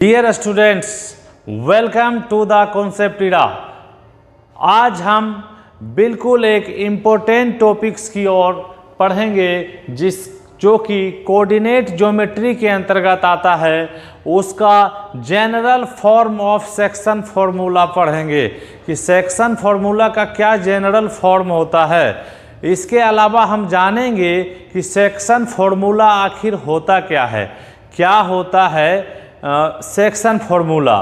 Dear students, welcome to the concept era. आज हम बिल्कुल एक इम्पोर्टेंट टॉपिक्स की ओर पढ़ेंगे जो कि कोऑर्डिनेट ज्योमेट्री के अंतर्गत आता है। उसका general form of section formula पढ़ेंगे कि सेक्शन फार्मूला का क्या जनरल फॉर्म होता है। इसके अलावा हम जानेंगे कि सेक्शन फार्मूला आखिर होता क्या है, क्या होता है सेक्शन फार्मूला,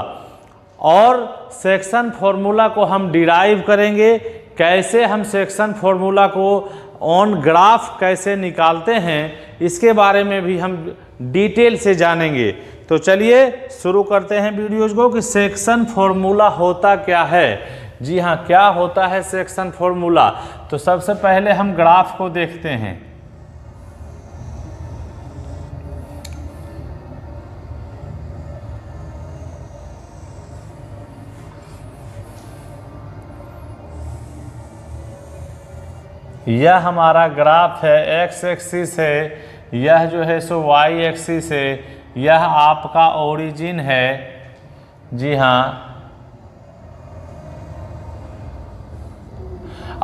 और सेक्शन फार्मूला को हम डिराइव करेंगे। कैसे हम सेक्शन फार्मूला को ऑन ग्राफ कैसे निकालते हैं, इसके बारे में भी हम डिटेल से जानेंगे। तो चलिए शुरू करते हैं वीडियोज़ को कि सेक्शन फार्मूला होता क्या है। जी हाँ, क्या होता है सेक्शन फार्मूला। तो सबसे पहले हम ग्राफ को देखते हैं। यह हमारा ग्राफ है, एक्स एक्सिस है, यह जो है सो वाई एक्सिस है, यह आपका ओरिजिन है। जी हाँ,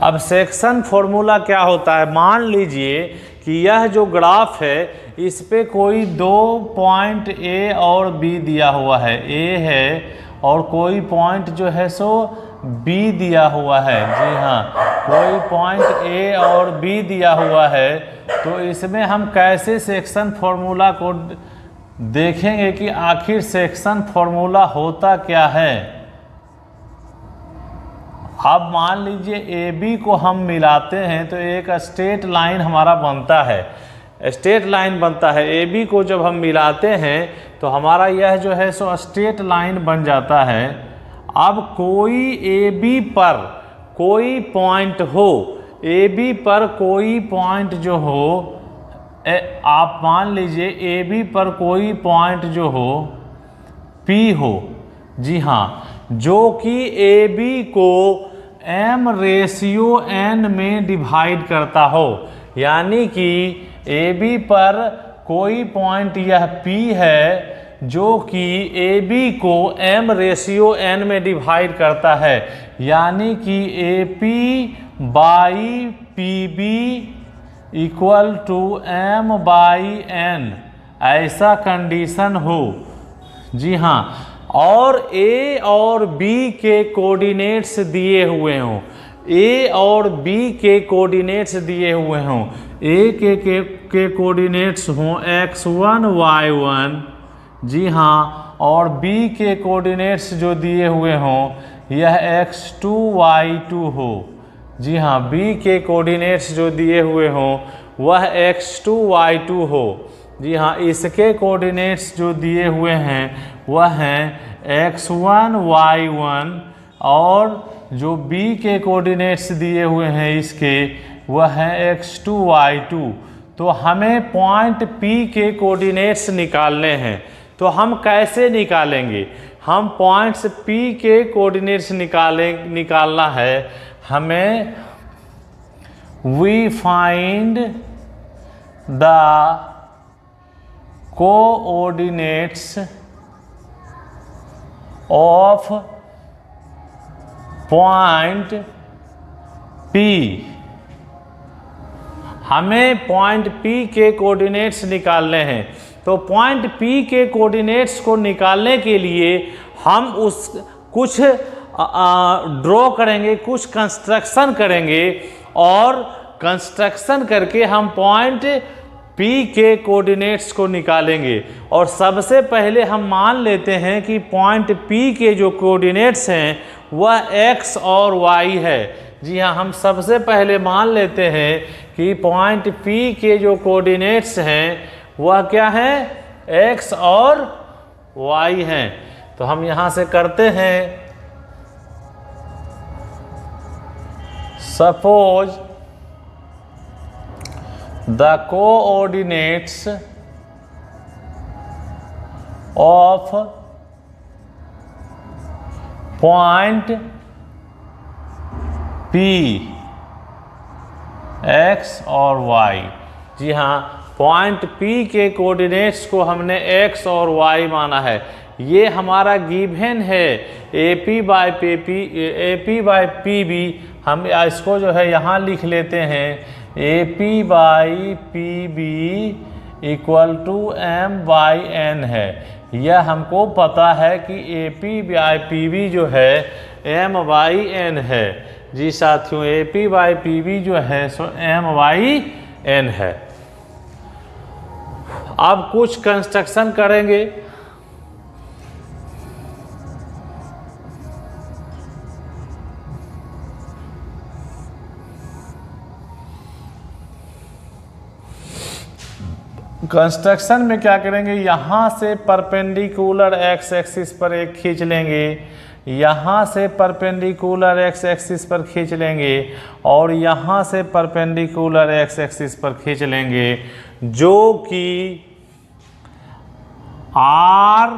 अब सेक्शन फार्मूला क्या होता है। मान लीजिए कि यह जो ग्राफ है इस पे कोई दो पॉइंट ए और बी दिया हुआ है, ए है और कोई पॉइंट जो है सो बी दिया हुआ है। जी हाँ, कोई पॉइंट ए और बी दिया हुआ है। तो इसमें हम कैसे सेक्शन फार्मूला को देखेंगे कि आखिर सेक्शन फार्मूला होता क्या है। अब मान लीजिए ए बी को हम मिलाते हैं तो एक स्ट्रेट लाइन हमारा बनता है, स्ट्रेट लाइन बनता है। ए बी को जब हम मिलाते हैं तो हमारा यह जो है सो स्ट्रेट लाइन बन जाता है। अब कोई ए बी पर कोई पॉइंट हो, ए बी पर कोई पॉइंट जो हो, आप मान लीजिए ए बी पर कोई पॉइंट जो हो P हो। जी हाँ, जो कि ए बी को m/n में डिवाइड करता हो, यानी कि ए बी पर कोई पॉइंट यह P है जो कि ए बी को m/n में डिवाइड करता है, यानी कि A P by P B equal to m/n, ऐसा कंडीशन हो। जी हाँ, और ए और बी के कोऑर्डिनेट्स दिए हुए हों, ए और बी के कोऑर्डिनेट्स दिए हुए हों। ए के कोऑर्डिनेट्स हों x1 y1। जी हाँ, और बी के कोऑर्डिनेट्स जो दिए हुए हों यह x2 y2 हो। जी हाँ, बी के कोऑर्डिनेट्स जो दिए हुए हों वह x2 y2 हो। जी हाँ, इसके कोऑर्डिनेट्स जो दिए हुए हैं वह हैं x1 y1, और जो b के कोऑर्डिनेट्स दिए हुए हैं इसके वह हैं x2 y2। तो हमें पॉइंट P के कोऑर्डिनेट्स निकालने हैं। तो हम कैसे निकालेंगे। हम पॉइंट्स P के कोऑर्डिनेट्स निकालना है हमें। We find the coordinates of point P। हमें पॉइंट P के कोऑर्डिनेट्स निकालने हैं। तो पॉइंट P के कोऑर्डिनेट्स को निकालने के लिए हम कुछ ड्रॉ करेंगे, कुछ कंस्ट्रक्शन करेंगे, और कंस्ट्रक्शन करके हम पॉइंट P के कोऑर्डिनेट्स को निकालेंगे। और सबसे पहले हम मान लेते हैं कि पॉइंट P के जो कोऑर्डिनेट्स हैं वह x और y है। जी हाँ, हम सबसे पहले मान लेते हैं कि पॉइंट P के जो कोऑर्डिनेट्स हैं वह क्या है, x और y हैं। तो हम यहाँ से करते हैं, suppose the coordinates of point P x और y। जी हाँ, पॉइंट P के कोऑर्डिनेट्स को हमने x और y माना है। ये हमारा गिवन है AP बाई PB। हम इसको जो है यहाँ लिख लेते हैं AP by PB equal to M/N है। यह हमको पता है कि AP बाई PB जो है M/N है। जी साथियों, AP बाई PB जो है सो M/N है। अब कुछ कंस्ट्रक्शन करेंगे। कंस्ट्रक्शन में क्या करेंगे, यहाँ से परपेंडिकुलर एक्स एक्सिस पर एक खींच लेंगे, यहाँ से परपेंडिकुलर एक्स एक्सिस पर खींच लेंगे और यहाँ से परपेंडिकुलर एक्स एक्सिस पर खींच लेंगे, जो कि R,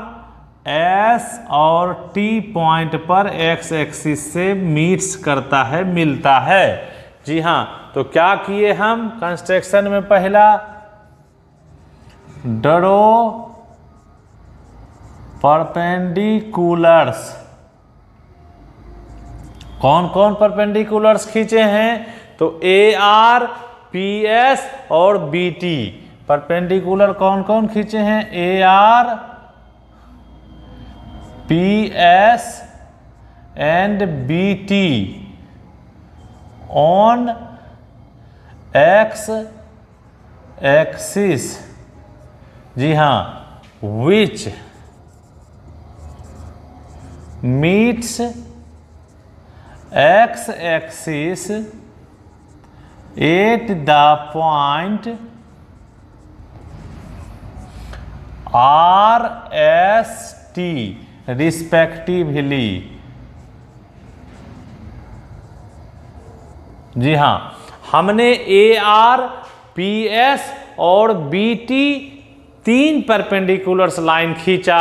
S और T पॉइंट पर एक्स एक्सिस से मीट्स करता है, मिलता है। जी हाँ, तो क्या किए हम कंस्ट्रक्शन में, पहला ड्रॉ परपेंडिकुलर्स। कौन कौन परपेंडिकुलर्स खींचे हैं, तो AR, PS और BT परपेंडिकुलर कौन कौन खींचे हैं, AR, PS and BT on X axis. जी हाँ, which meets X axis at the point R, S, T respectively. जी हाँ, हमने AR, PS और BT तीन परपेंडिकुलर्स लाइन खींचा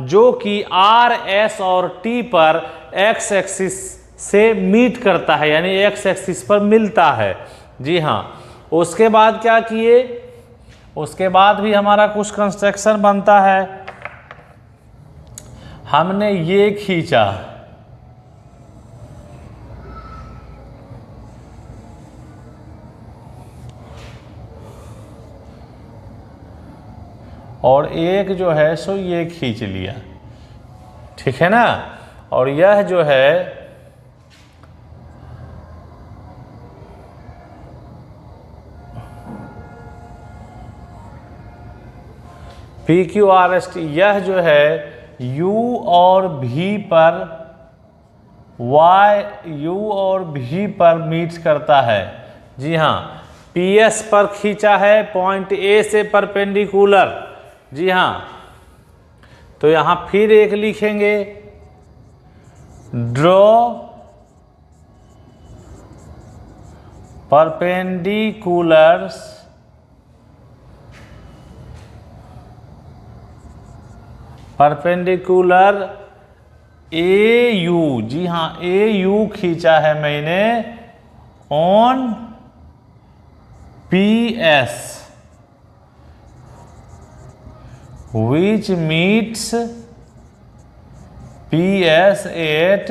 जो कि R, S और T पर एक्स एक्सिस से मीट करता है, यानी एक्स एक्सिस पर मिलता है। जी हाँ, उसके बाद क्या किए, उसके बाद भी हमारा कुछ कंस्ट्रक्शन बनता है। हमने ये खींचा, और एक जो है सो ये खींच लिया, ठीक है ना। और यह जो है PQRST, यह जो है U और V पर U और V पर मीट करता है। जी हाँ, PS पर खींचा है पॉइंट A से परपेंडिकुलर। जी हाँ, तो यहाँ फिर एक लिखेंगे, ड्रॉ परपेंडिकुलर्स परपेंडिकुलर AU। जी हाँ, AU खींचा है मैंने on PS which meets PS at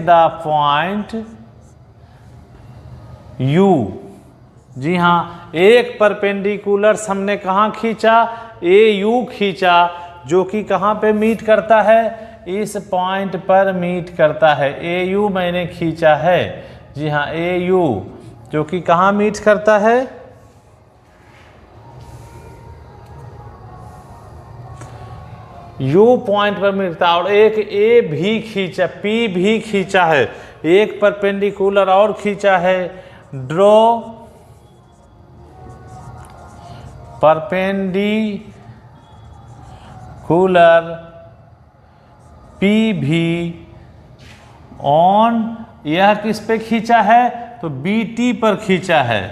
the point U। जी हाँ, एक परपेंडिकुलर हमने कहाँ खींचा, AU खींचा, जो कि कहाँ पे मीट करता है, इस पॉइंट पर मीट करता है। AU मैंने खींचा है। जी हाँ, AU जो कि कहाँ मीट करता है, U पॉइंट पर मिलता है। और एक A भी खींचा, P भी खींचा है, एक परपेंडिकुलर और खींचा है, ड्रॉ परपेंडिकुलर PV ऑन, यह किस पे खींचा है, तो BT पर खींचा है,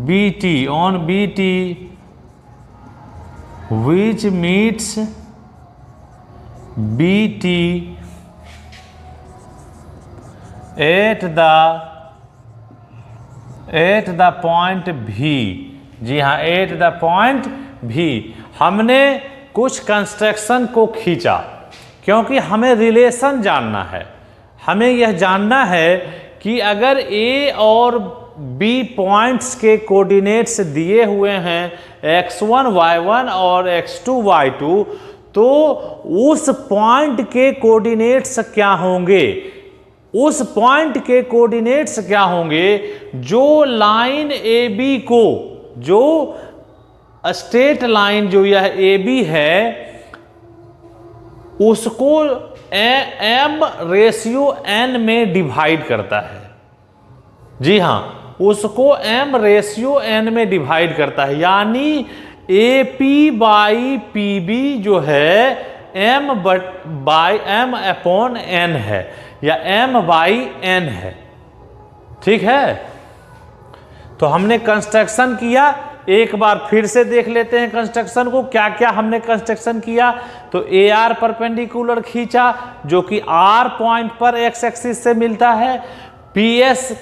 BT on BT which meets BT at the point V। जी हाँ, एट द पॉइंट भी हमने कुछ कंस्ट्रक्शन को खींचा, क्योंकि हमें रिलेशन जानना है। हमें यह जानना है कि अगर ए और बी पॉइंट्स के कोऑर्डिनेट्स दिए हुए हैं x1 y1 और x2 y2, तो उस पॉइंट के कोऑर्डिनेट्स क्या होंगे, उस पॉइंट के कोऑर्डिनेट्स क्या होंगे जो लाइन ए बी को, जो स्ट्रेट लाइन जो यह ए बी है उसको m/n में डिवाइड करता है। जी हाँ, उसको m/n में डिवाइड करता है, यानी AP/PB जो है m/n है या m/n है। ठीक है, तो हमने कंस्ट्रक्शन किया, एक बार फिर से देख लेते हैं कंस्ट्रक्शन को, क्या क्या हमने कंस्ट्रक्शन किया। तो AR परपेंडिकुलर खींचा जो कि R पॉइंट पर x एक्सिस से मिलता है, PS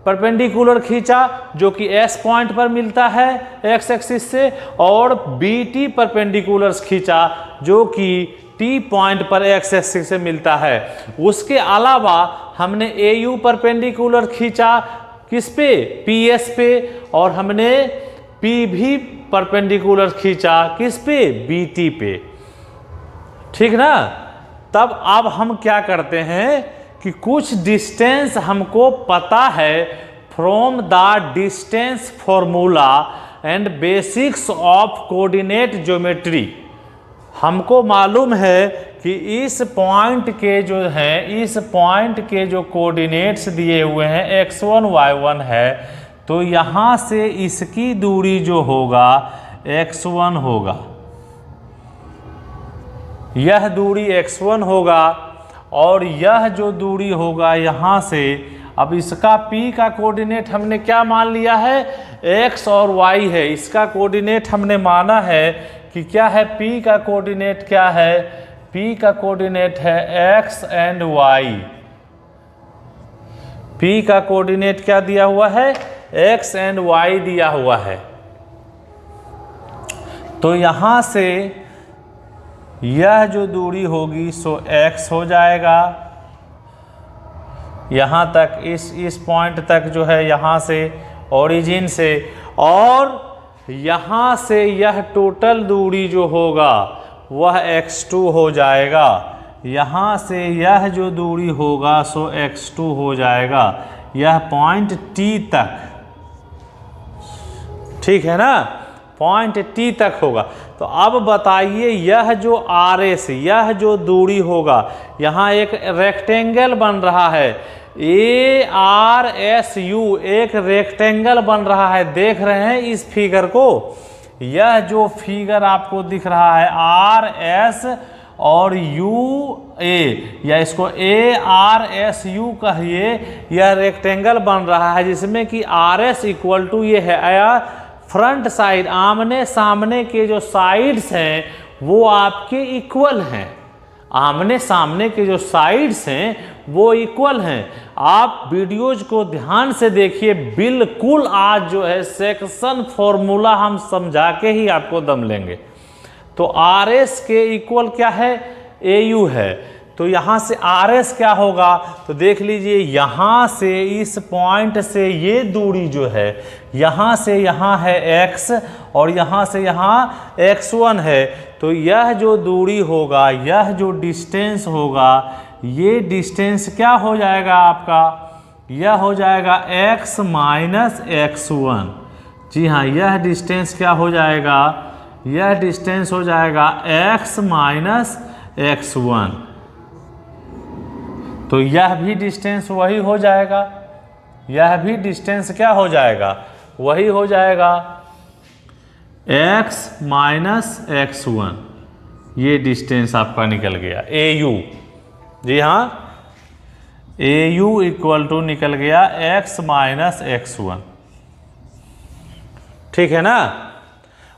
परपेंडिकुलर खींचा जो कि S पॉइंट पर मिलता है x एक्सिस से, और BT परपेंडिकुलर खींचा जो कि T पॉइंट पर x एक्सिस से मिलता है। उसके अलावा हमने AU परपेंडिकुलर खींचा किस पे, PS पे, और हमने PV परपेंडिकुलर खींचा किस पे, BT पे। ठीक ना। तब अब हम क्या करते हैं कि कुछ डिस्टेंस हमको पता है from the distance formula and basics of coordinate geometry. हमको मालूम है कि इस पॉइंट के जो हैं, इस पॉइंट के जो कोऑर्डिनेट्स दिए हुए हैं x1 y1 है, तो यहाँ से इसकी दूरी जो होगा x1 होगा, यह दूरी x1 होगा, और यह जो दूरी होगा यहाँ से, अब इसका P का कोऑर्डिनेट हमने क्या मान लिया है, x और y है। इसका कोऑर्डिनेट हमने माना है कि क्या है, P का कोऑर्डिनेट क्या है, P का कोऑर्डिनेट है x एंड y। P का कोऑर्डिनेट क्या दिया हुआ है, x एंड y दिया हुआ है। तो यहाँ से यह जो दूरी होगी सो x हो जाएगा, यहाँ तक, इस पॉइंट तक जो है, यहाँ से ओरिजिन से, और यहाँ से यह टोटल दूरी जो होगा वह x2 हो जाएगा। यहाँ से यह जो दूरी होगा सो x2 हो जाएगा, यह पॉइंट T तक। ठीक है ना, पॉइंट T तक होगा। तो अब बताइए, यह जो RS, यह जो दूरी होगा, यहाँ एक रेक्टेंगल बन रहा है, ARSU एक रेक्टेंगल बन रहा है। देख रहे हैं इस फिगर को, यह जो फिगर आपको दिख रहा है RS और UA, या इसको ARSU कहिए, यह रेक्टेंगल बन रहा है जिसमें कि RS इक्वल टू ये है फ्रंट साइड, आमने सामने के जो साइड्स हैं वो आपके इक्वल हैं, आमने सामने के जो साइड्स हैं वो इक्वल हैं। आप वीडियोज को ध्यान से देखिए, बिल्कुल आज जो है सेक्शन फॉर्मूला हम समझा के ही आपको दम लेंगे। तो RS के इक्वल क्या है, AU है। तो यहाँ से RS क्या होगा, तो देख लीजिए, यहाँ से इस पॉइंट से ये दूरी जो है, यहाँ से यहाँ है x और यहाँ से यहाँ x1 है। तो यह जो दूरी होगा, यह जो डिस्टेंस होगा, ये डिस्टेंस क्या हो जाएगा आपका, यह हो जाएगा x माइनस x1। जी हाँ, यह डिस्टेंस क्या हो जाएगा, यह डिस्टेंस हो जाएगा x माइनस x1। तो यह भी डिस्टेंस वही हो जाएगा, यह भी डिस्टेंस क्या हो जाएगा, वही हो जाएगा x माइनस x1। ये डिस्टेंस आपका निकल गया AU। जी हाँ, AU इक्वल टू निकल गया x माइनस x1। ठीक है ना।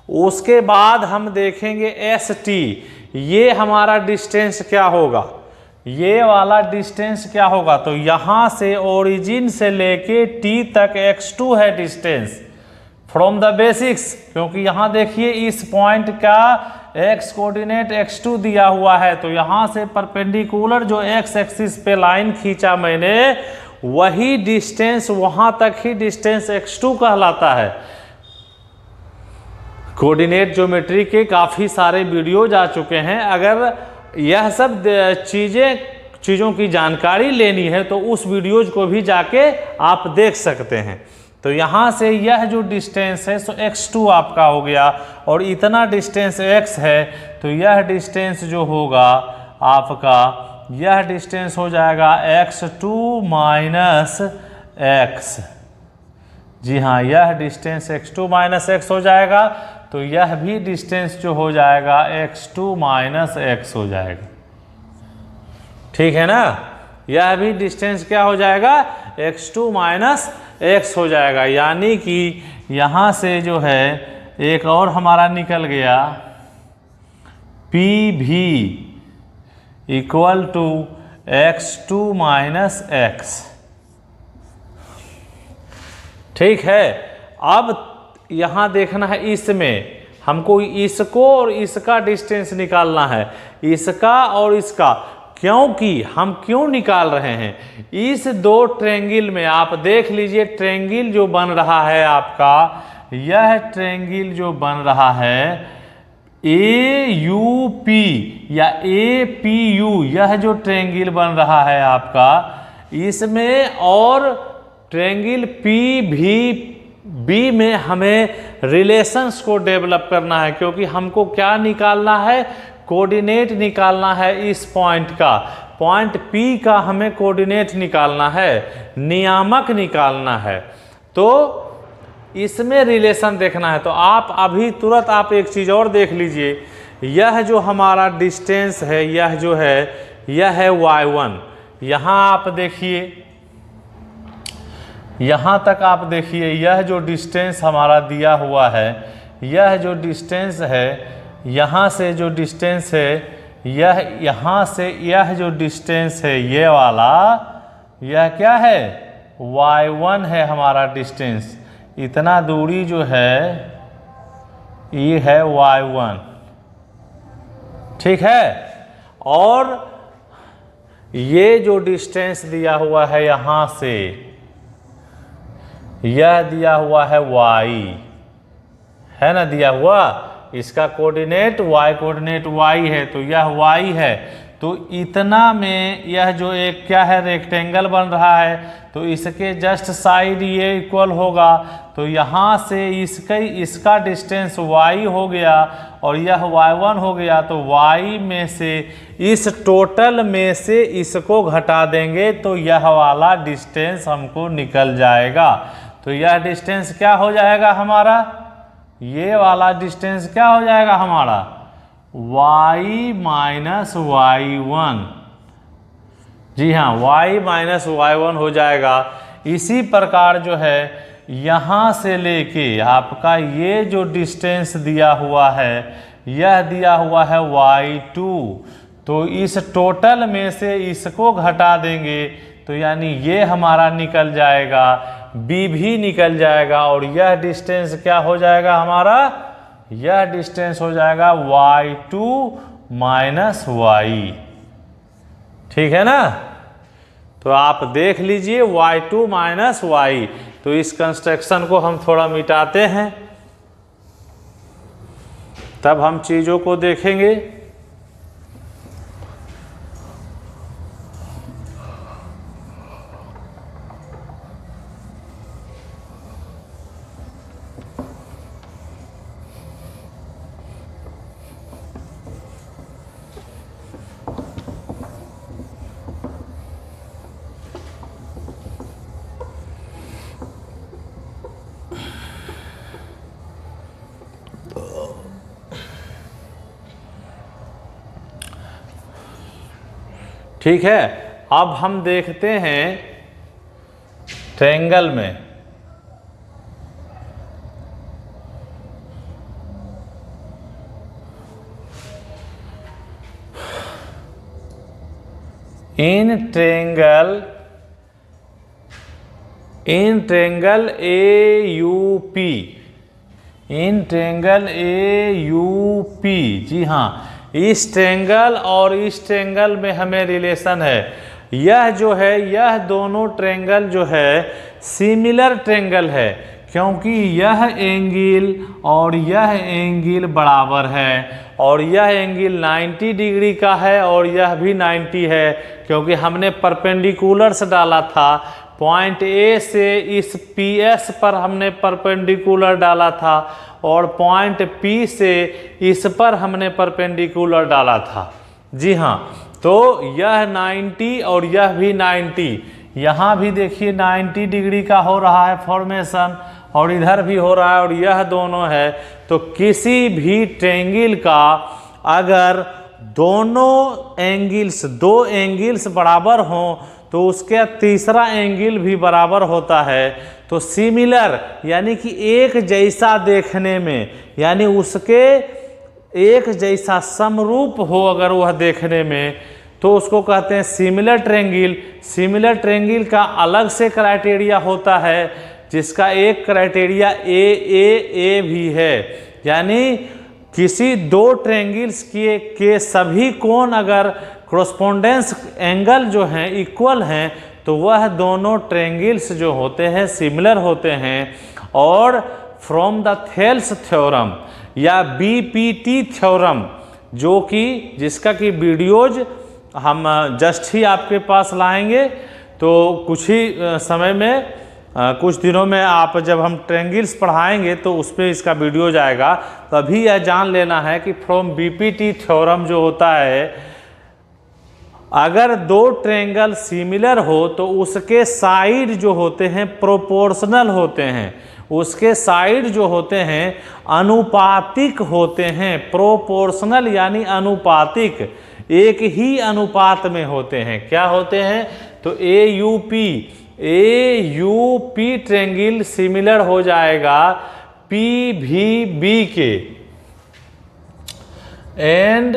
उसके बाद हम देखेंगे ST, ये हमारा डिस्टेंस क्या होगा, ये वाला डिस्टेंस क्या होगा। तो यहाँ से ओरिजिन से लेके T तक x2 है डिस्टेंस फ्रॉम द बेसिक्स, क्योंकि यहाँ देखिए इस पॉइंट का x कोऑर्डिनेट x2 दिया हुआ है, तो यहाँ से परपेंडिकुलर जो x एक्सिस पे लाइन खींचा मैंने, वही डिस्टेंस वहां तक ही डिस्टेंस x2 कहलाता है। कोऑर्डिनेट ज्योमेट्री के काफ़ी सारे वीडियोज आ चुके हैं, अगर यह सब चीज़ों की जानकारी लेनी है तो उस वीडियोज को भी जाके आप देख सकते हैं। तो यहाँ से यह जो डिस्टेंस है सो x2 आपका हो गया, और इतना डिस्टेंस x है, तो यह डिस्टेंस जो होगा आपका, यह डिस्टेंस हो जाएगा x2 माइनस x। जी हाँ, यह डिस्टेंस x2 माइनस x हो जाएगा, तो यह भी डिस्टेंस जो हो जाएगा x2 माइनस x हो जाएगा। ठीक है ना, यह भी डिस्टेंस क्या हो जाएगा, x2 माइनस x हो जाएगा। यानी कि यहाँ से जो है एक और हमारा निकल गया, पी भी equal to x2 minus x। ठीक है, अब यहाँ देखना है, इसमें हमको इसको और इसका डिस्टेंस निकालना है, इसका और इसका। क्योंकि हम क्यों निकाल रहे हैं, इस दो ट्रेंगल में आप देख लीजिए, ट्रेंगल जो बन रहा है आपका, यह ट्रेंगल जो बन रहा है AUP या APU, यह जो ट्रेंगल बन रहा है आपका, इसमें और ट्रेंगल PVB में हमें रिलेशंस को डेवलप करना है, क्योंकि हमको क्या निकालना है, कोऑर्डिनेट निकालना है। इस पॉइंट का, पॉइंट P का हमें कोऑर्डिनेट निकालना है, नियामक निकालना है, तो इसमें रिलेशन देखना है। तो आप अभी तुरंत आप एक चीज़ और देख लीजिए, यह जो हमारा डिस्टेंस है, यह जो है, यह है y1। यहाँ आप देखिए, यहाँ तक आप देखिए, यह जो डिस्टेंस हमारा दिया हुआ है, यह जो डिस्टेंस है, यहाँ से जो डिस्टेंस है, यह यहाँ से यह जो डिस्टेंस है, ये वाला, यह क्या है, y1 है हमारा डिस्टेंस। इतना दूरी जो है ये है y1। ठीक है, और ये जो डिस्टेंस दिया हुआ है यहाँ से, यह दिया हुआ है y, है ना दिया हुआ, इसका कोऑर्डिनेट y, कोऑर्डिनेट y है, तो यह y है। तो इतना में यह जो एक क्या है, रेक्टेंगल बन रहा है, तो इसके जस्ट साइड ये इक्वल होगा, तो यहाँ से इसका डिस्टेंस y हो गया और यह y1 हो गया, तो y में से, इस टोटल में से इसको घटा देंगे तो यह वाला डिस्टेंस हमको निकल जाएगा। तो यह डिस्टेंस क्या हो जाएगा हमारा, ये वाला डिस्टेंस क्या हो जाएगा हमारा, y माइनस y1। जी हाँ, y माइनस y1 हो जाएगा। इसी प्रकार जो है यहाँ से लेके आपका ये जो डिस्टेंस दिया हुआ है, यह दिया हुआ है y2, तो इस टोटल में से इसको घटा देंगे तो यानी ये हमारा निकल जाएगा, b भी निकल जाएगा, और यह डिस्टेंस क्या हो जाएगा हमारा, यह डिस्टेंस हो जाएगा y2 माइनस y। ठीक है ना, तो आप देख लीजिए y2 माइनस y। तो इस कंस्ट्रक्शन को हम थोड़ा मिटाते हैं, तब हम चीज़ों को देखेंगे। ठीक है, अब हम देखते हैं ट्रायंगल में। In triangle AUP, in triangle AUP, जी हाँ, इस ट्रेंगल और इस ट्रेंगल में हमें रिलेशन है। यह जो है, यह दोनों ट्रेंगल जो है सिमिलर ट्रेंगल है, क्योंकि यह एंगल और यह एंगल बराबर है, और यह एंगल 90 डिग्री का है और यह भी 90 है, क्योंकि हमने परपेंडिकुलर्स डाला था। पॉइंट A से इस PS पर हमने परपेंडिकुलर डाला था और पॉइंट P से इस पर हमने परपेंडिकुलर डाला था। जी हाँ, तो यह 90 और यह भी 90, यहाँ भी देखिए 90 डिग्री का हो रहा है फॉर्मेशन, और इधर भी हो रहा है, और यह दोनों है। तो किसी भी ट्रेंगल का अगर दोनों एंगल्स, दो एंगल्स बराबर हों तो उसके तीसरा एंगल भी बराबर होता है। तो सिमिलर यानी कि एक जैसा देखने में, यानी उसके एक जैसा समरूप हो अगर वह देखने में, तो उसको कहते हैं सिमिलर ट्रेंगल। सिमिलर ट्रेंगल का अलग से क्राइटेरिया होता है, जिसका एक क्राइटेरिया AAA भी है, यानी किसी दो ट्रेंगल्स के सभी कोण अगर कॉरस्पॉन्डेंस एंगल जो हैं इक्वल हैं, तो वह दोनों ट्रेंगल्स जो होते हैं सिमिलर होते हैं। और फ्रॉम द थेल्स थ्योरम या BPT थ्योरम, जो कि जिसका कि वीडियोज हम जस्ट ही आपके पास लाएंगे, तो कुछ ही समय में, कुछ दिनों में आप जब हम ट्रेंगल्स पढ़ाएंगे तो उस पर इसका वीडियो जाएगा। तो अभी यह जान लेना है कि फ्रॉम BPT थ्योरम जो होता है, अगर दो ट्रेंगल सिमिलर हो तो उसके साइड जो होते हैं प्रोपोर्शनल होते हैं, उसके साइड जो होते हैं अनुपातिक होते हैं। प्रोपोर्शनल यानी अनुपातिक, एक ही अनुपात में होते हैं। क्या होते हैं? तो AUP ट्रेंगल सिमिलर हो जाएगा PVB के, एंड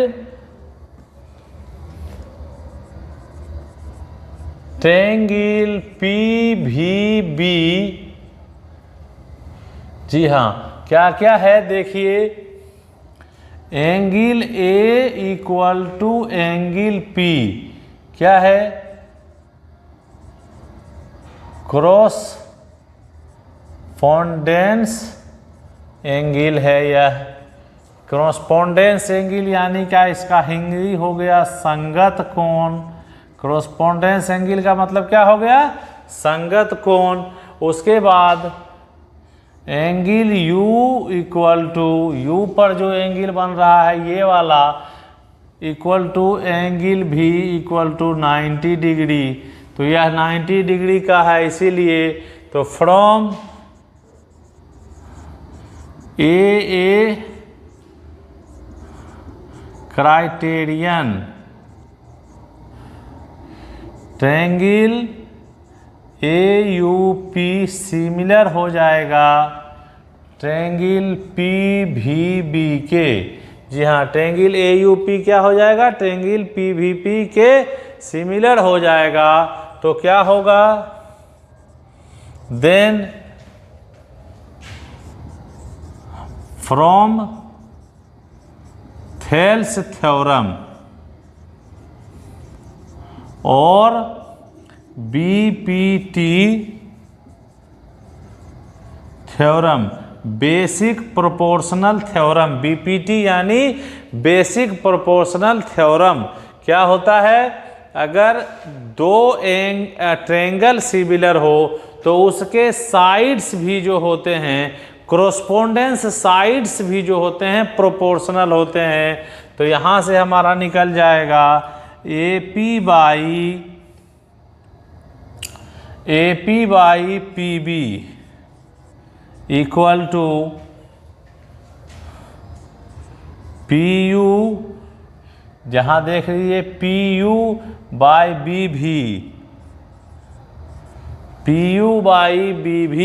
ट्रेंगल PVB, जी हाँ, क्या क्या है देखिए। Angle A equal to angle P क्या है? क्रॉस कॉरस्पॉन्डेंस एंगल है यह। क्रॉसपॉन्डेंस एंगल यानी क्या, इसका हिंदी हो गया संगत कोण। क्रॉसपॉन्डेंस एंगल का मतलब क्या हो गया? संगत कोण। उसके बाद angle U equal to, U पर जो एंगल बन रहा है ये वाला, equal to angle V equal to 90 degree. तो यह 90 डिग्री का है, इसीलिए तो from AA criterion triangle AUP similar हो जाएगा ट्रेंगल PVB के। जी हाँ, ट्रेंगल AUP क्या हो जाएगा? ट्रेंगल PVP के सिमिलर हो जाएगा। तो क्या होगा? देन फ्रॉम थेल्स थ्योरम और BPT theorem, basic proportional theorem. BPT यानी बेसिक प्रोपोर्शनल थ्योरम क्या होता है? अगर दो ट्रेंगल सिमिलर हो तो उसके साइड्स भी जो होते हैं, कॉरस्पॉन्डेंस साइड्स भी जो होते हैं प्रोपोर्शनल होते हैं। तो यहाँ से हमारा निकल जाएगा AP by PB equal to PU, जहाँ देख लीजिए PU by BV, PU by BV।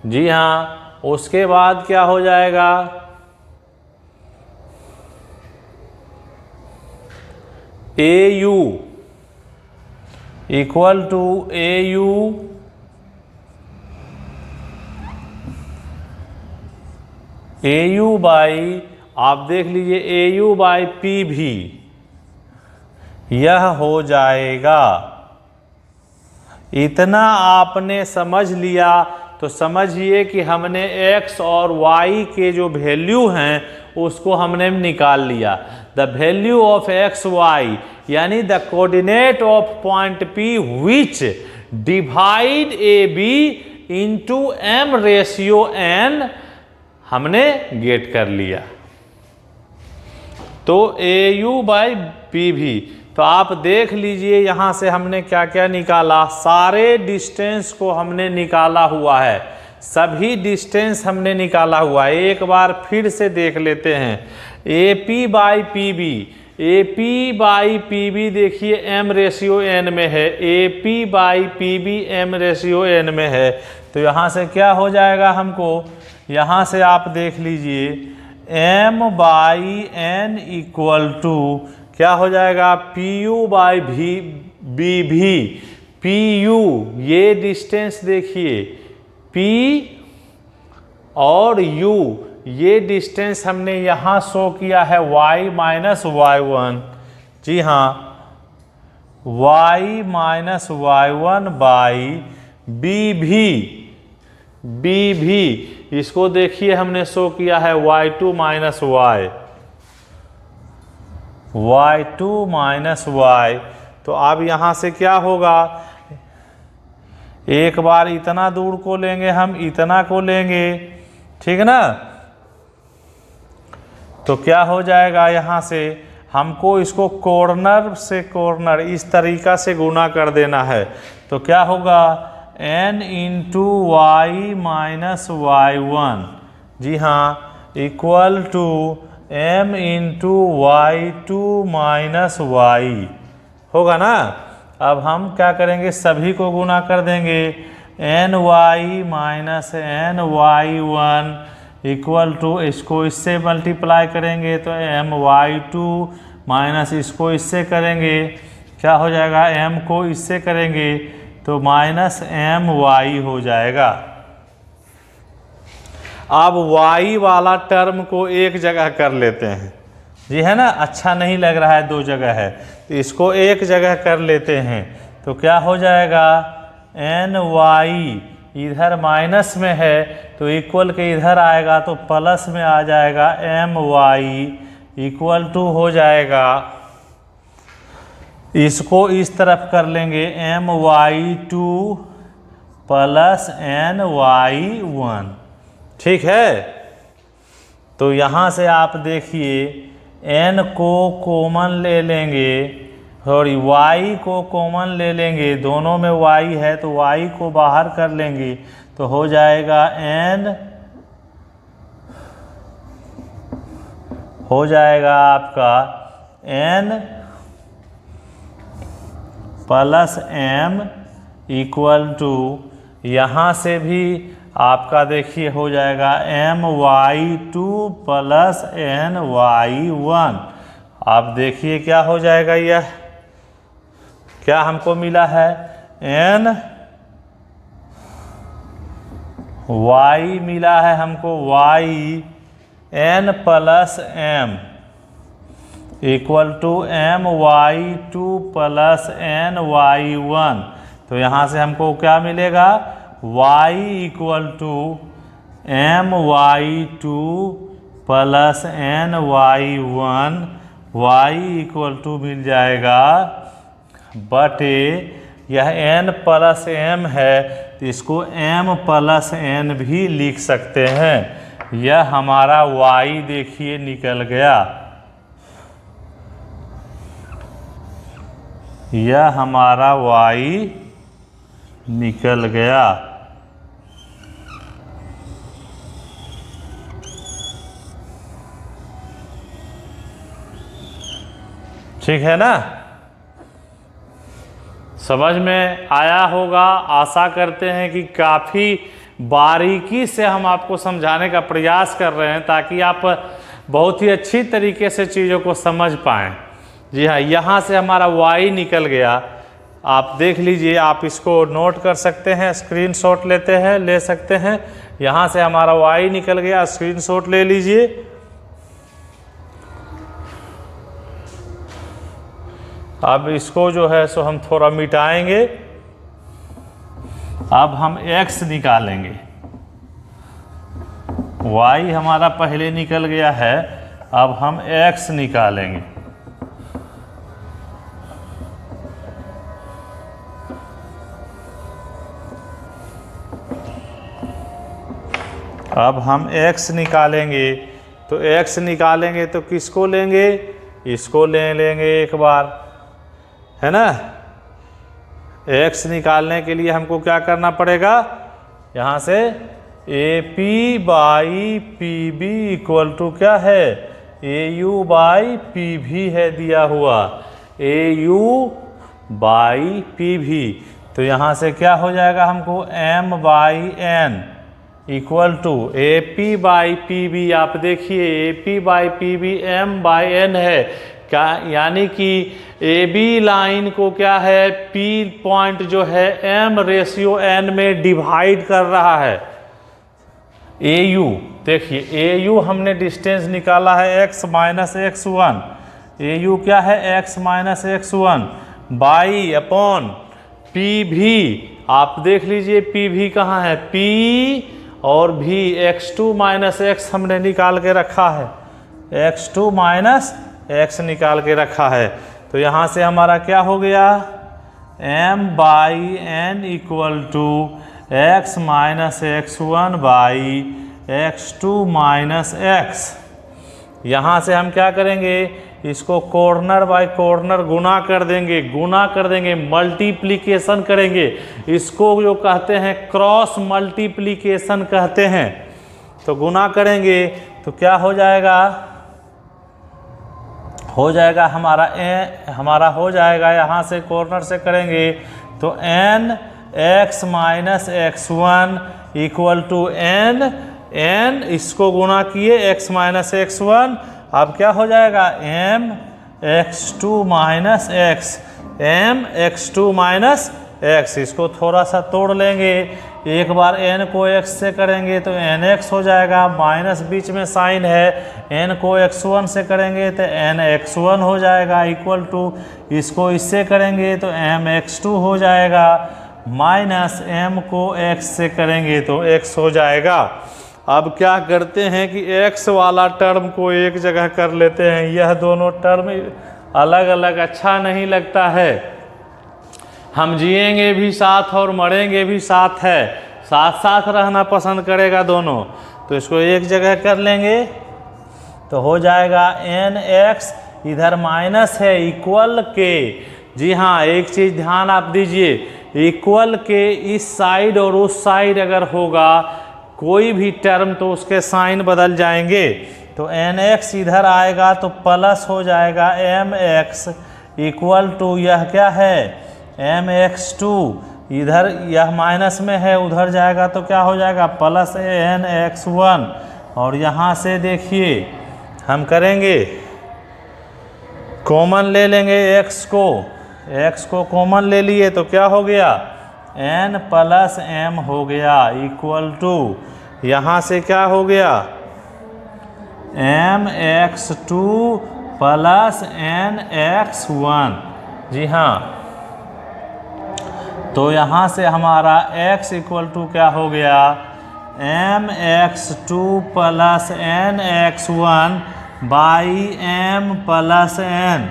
जी हाँ, उसके बाद क्या हो जाएगा? AU equal to AU A U by, आप देख लीजिए ए यू बाई पी भी, यह हो जाएगा। इतना आपने समझ लिया तो समझिए कि हमने x और y के जो वैल्यू हैं उसको हमने निकाल लिया। The value of X Y यानी the coordinate of point P which divide A B into m ratio n हमने गेट कर लिया। तो ए यू बाई पी भी, तो आप देख लीजिए यहाँ से हमने क्या क्या निकाला। सारे डिस्टेंस को हमने निकाला हुआ है, सभी डिस्टेंस हमने निकाला हुआ है। एक बार फिर से देख लेते हैं। A P by P B, A P by P B देखिए एम रेशियो एन में है, A P by P B M ratio N में है। तो यहाँ से क्या हो जाएगा हमको, यहाँ से आप देख लीजिए M by N equal to क्या हो जाएगा, पी यू बाई भी बी भी, पी यू ये डिस्टेंस देखिए, पी और यू ये डिस्टेंस हमने यहाँ शो किया है y माइनस y1, जी हाँ y minus y1 by B भी, इसको देखिए हमने शो किया है y2 minus y2 minus y। तो अब यहाँ से क्या होगा, एक बार इतना दूर को लेंगे हम, इतना को लेंगे, ठीक है ना। तो क्या हो जाएगा, यहाँ से हमको इसको कॉर्नर से कॉर्नर इस तरीका से गुना कर देना है। तो क्या होगा n into Y minus y1, जी हाँ, equal to m into y2 minus y होगा ना। अब हम क्या करेंगे, सभी को गुना कर देंगे, ny minus ny1 equal to, इसको इससे मल्टीप्लाई करेंगे तो my2 माइनस इसको इससे करेंगे, क्या हो जाएगा, m को इससे करेंगे तो माइनस my हो जाएगा। अब y वाला टर्म को एक जगह कर लेते हैं, जी है ना, अच्छा नहीं लग रहा है दो जगह है, तो इसको एक जगह कर लेते हैं। तो क्या हो जाएगा, ny इधर माइनस में है तो इक्वल के इधर आएगा तो प्लस में आ जाएगा, my इक्वल टू हो जाएगा, इसको इस तरफ कर लेंगे my2 प्लस ny1, ठीक है। तो यहाँ से आप देखिए n को कॉमन ले लेंगे और y को कॉमन ले लेंगे, दोनों में y है तो y को बाहर कर लेंगे तो हो जाएगा n, हो जाएगा आपका n plus m equal to, यहाँ से भी आपका देखिए हो जाएगा my2 प्लस ny1। आप देखिए क्या हो जाएगा, यह क्या हमको मिला है, n y मिला है हमको, y n plus m equal to my2 plus ny1। तो यहाँ से हमको क्या मिलेगा, y equal to my2 plus ny1, y equal to मिल जाएगा बटे, यह n प्लस m है तो इसको m प्लस n भी लिख सकते हैं। यह हमारा y देखिए निकल गया, यह हमारा y निकल गया। ठीक है ना, समझ में आया होगा। आशा करते हैं कि काफ़ी बारीकी से हम आपको समझाने का प्रयास कर रहे हैं ताकि आप बहुत ही अच्छी तरीके से चीज़ों को समझ पाएँ। जी हाँ, यहाँ से हमारा y निकल गया, आप देख लीजिए, आप इसको नोट कर सकते हैं, स्क्रीनशॉट ले सकते हैं यहाँ से हमारा y निकल गया, स्क्रीनशॉट ले लीजिए। अब इसको जो है सो हम थोड़ा मिटाएंगे। अब हम x निकालेंगे, y हमारा पहले निकल गया है, अब हम x निकालेंगे। अब हम x निकालेंगे, तो x निकालेंगे तो किसको लेंगे, इसको ले लेंगे एक बार, है ना। x निकालने के लिए हमको क्या करना पड़ेगा, यहाँ से AP by PB equal to क्या है, AU बाई PV है दिया हुआ, AU बाई PV। तो यहाँ से क्या हो जाएगा हमको, M by N equal to AP by PB। आप देखिए AP by PB M by N है क्या, यानी कि AB लाइन को क्या है, P पॉइंट जो है M रेशियो N में डिवाइड कर रहा है। AU देखिए, AU हमने डिस्टेंस निकाला है x माइनस x1, AU क्या है x minus x1 by upon PV। आप देख लीजिए PV कहाँ है, P और V, x2 माइनस x हमने निकाल के रखा है, x2 माइनस x निकाल के रखा है। तो यहाँ से हमारा क्या हो गया, M by N equal to x minus x1 by x2 minus x। यहाँ से हम क्या करेंगे, इसको कॉर्नर बाय कॉर्नर गुना कर देंगे, मल्टीप्लिकेशन करेंगे। इसको जो कहते हैं क्रॉस मल्टीप्लिकेशन कहते हैं। तो गुना करेंगे तो क्या हो जाएगा, हमारा हो जाएगा, यहाँ से कॉर्नर से करेंगे तो n x minus x1 equal to n इसको गुना किए x माइनस x1। अब क्या हो जाएगा, m x2 minus x, m x2 minus x। इसको थोड़ा सा तोड़ लेंगे, एक बार n को x से करेंगे तो nx हो जाएगा, माइनस बीच में साइन है, n को x1 से करेंगे तो nx1 हो जाएगा इक्वल टू, इसको इससे करेंगे तो mx2 हो जाएगा, माइनस m को x से करेंगे तो x हो जाएगा। अब क्या करते हैं कि x वाला टर्म को एक जगह कर लेते हैं, यह दोनों टर्म अलग अलग अच्छा नहीं लगता है, हम जिएंगे भी साथ और मरेंगे भी साथ है, साथ साथ रहना पसंद करेगा दोनों। तो इसको एक जगह कर लेंगे तो हो जाएगा nx, इधर माइनस है इक्वल के। जी हाँ, एक चीज़ ध्यान आप दीजिए, इक्वल के इस साइड और उस साइड अगर होगा कोई भी टर्म तो उसके साइन बदल जाएंगे। तो nx इधर आएगा तो प्लस हो जाएगा mx इक्वल टू, यह क्या है mx2, इधर यह माइनस में है उधर जाएगा तो क्या हो जाएगा प्लस nx1। और यहाँ से देखिए हम करेंगे कॉमन ले लेंगे x को कॉमन ले लिए तो क्या हो गया, n प्लस m हो गया इक्वल टू, यहाँ से क्या हो गया mx2 प्लस nx1। जी हाँ, तो यहाँ से हमारा x इक्वल टू क्या हो गया, mx2 plus nx1 by m plus n,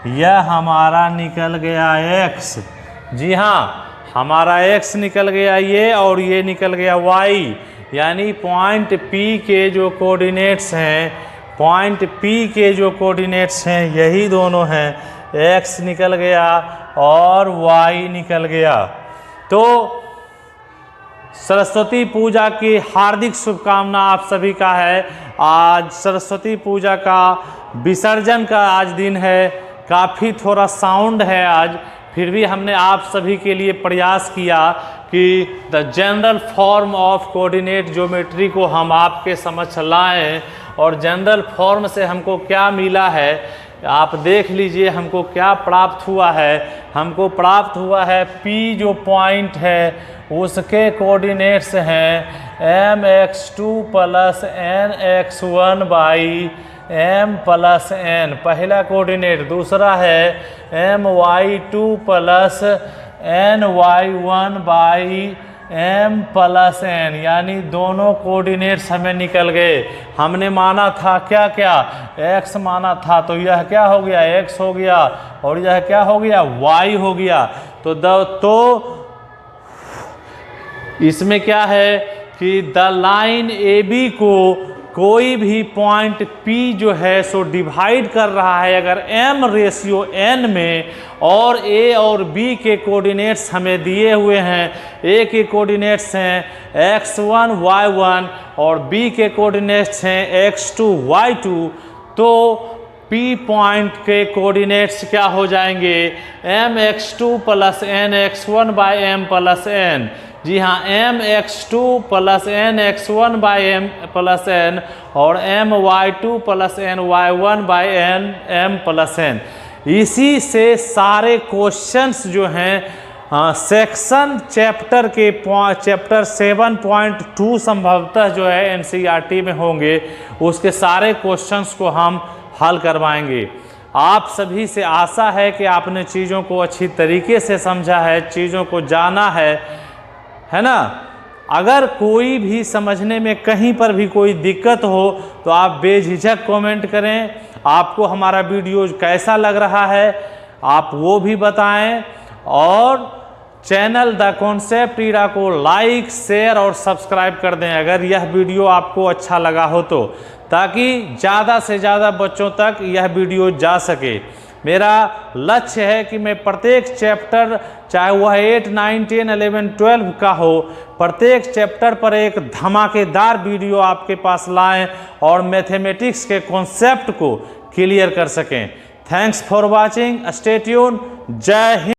यह हमारा निकल गया x। जी हाँ, हमारा x निकल गया ये, और ये निकल गया y, यानी पॉइंट P के जो कोऑर्डिनेट्स हैं, यही दोनों हैं, x निकल गया और y निकल गया। तो सरस्वती पूजा की हार्दिक शुभकामना आप सभी का है। आज सरस्वती पूजा का विसर्जन का आज दिन है, काफ़ी थोड़ा साउंड है आज, फिर भी हमने आप सभी के लिए प्रयास किया कि the general form of coordinate geometry को हम आपके समक्ष लाएं। और जनरल फॉर्म से हमको क्या मिला है आप देख लीजिए हमको क्या प्राप्त हुआ है। हमको प्राप्त हुआ है P जो पॉइंट है उसके कोऑर्डिनेट्स हैं mx2 plus nx1 by m plus n, पहला कोऑर्डिनेट। दूसरा है my2 plus ny1 by m plus n, यानी दोनों कोऑर्डिनेट्स हमें निकल गए। हमने माना था क्या क्या, x माना था, तो यह क्या हो गया, x हो गया, और यह क्या हो गया, y हो गया। तो इसमें क्या है कि द लाइन ए बी को कोई भी पॉइंट P जो है सो डिवाइड कर रहा है अगर m रेशियो n में, और A और B के कोऑर्डिनेट्स हमें दिए हुए हैं। A के कोऑर्डिनेट्स हैं x1 y1 और B के कोऑर्डिनेट्स हैं x2 y2, तो P पॉइंट के कोऑर्डिनेट्स क्या हो जाएंगे, mx2 plus nx1 by m plus n। जी हाँ, mx2 plus nx1 by m plus n और my2 plus ny1 by m plus n। इसी से सारे क्वेश्चंस जो हैं सेक्शन चैप्टर के चैप्टर 7.2 संभवतः जो है एनसीईआरटी में होंगे, उसके सारे क्वेश्चंस को हम हल करवाएंगे। आप सभी से आशा है कि आपने चीज़ों को अच्छी तरीके से समझा है, चीज़ों को जाना है ना। अगर कोई भी समझने में कहीं पर भी कोई दिक्कत हो तो आप बेझिझक कमेंट करें। आपको हमारा वीडियो कैसा लग रहा है आप वो भी बताएं, और चैनल द कॉन्सेप्ट इरा को लाइक, शेयर और सब्सक्राइब कर दें अगर यह वीडियो आपको अच्छा लगा हो तो, ताकि ज़्यादा से ज़्यादा बच्चों तक यह वीडियो जा सके। मेरा लक्ष्य है कि मैं प्रत्येक चैप्टर, चाहे वह 8, 9, 10, 11, 12 का हो, प्रत्येक चैप्टर पर एक धमाकेदार वीडियो आपके पास लाएं और मैथमेटिक्स के कॉन्सेप्ट को क्लियर कर सकें। Thanks for watching, stay tune, जय हिंद।